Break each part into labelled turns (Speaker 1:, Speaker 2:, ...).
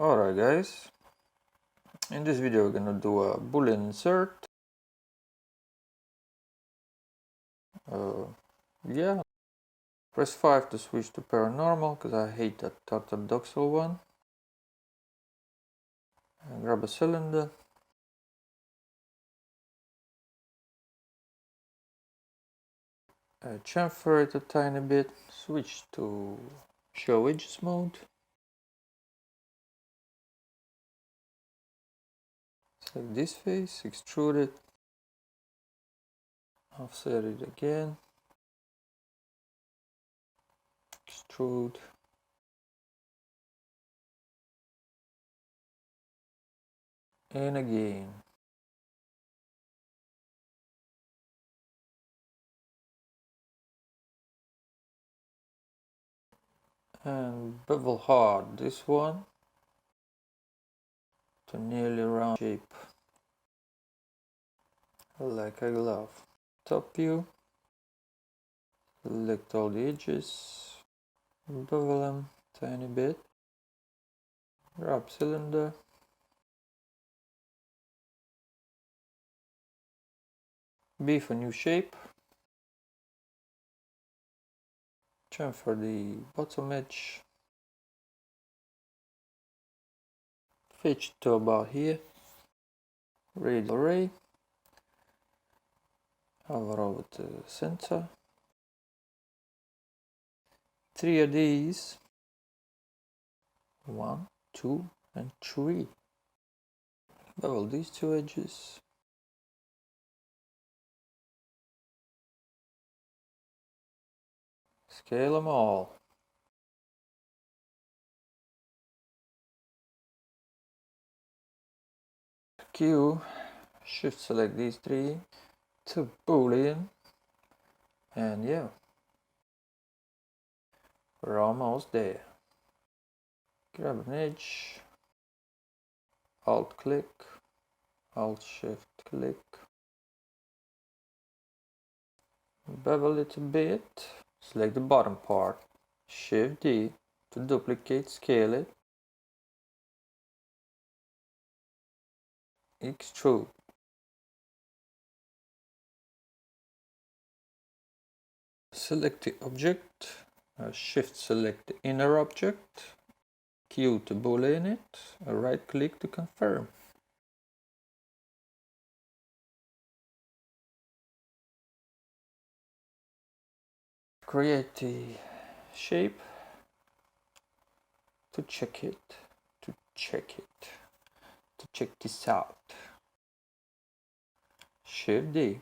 Speaker 1: Alright guys, in this video we're gonna do a Boolean insert. Yeah, press 5 to switch to paranormal because I hate that orthodoxal one. And grab a cylinder. Chamfer it a tiny bit, switch to show edges mode. Select this face, extrude it, offset it again, extrude, and again. And bevel hard this one to nearly round shape, like a glove. Top view, select all the edges, bevel them tiny bit, grab cylinder, beef a new shape, chamfer the bottom edge, fetch to about here, radial ray, hover over to the center, 3 of these, 1, 2 and 3, bevel these 2 edges, scale them all. Q, shift select these 3 to Boolean, and yeah, we're almost there. Grab an edge, alt click, alt shift click, bevel it a bit, select the bottom part, shift D to duplicate, scale it, extrude. Select the object, shift select the inner object, Q to Boolean it, right click to confirm. Create the shape, to check this out. Shift D.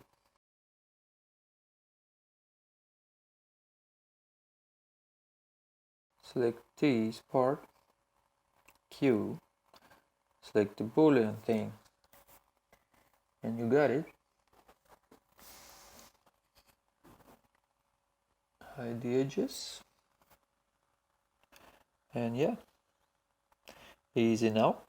Speaker 1: Select this part, Q, select the Boolean thing, and you got it. Hide the edges, and yeah, easy now.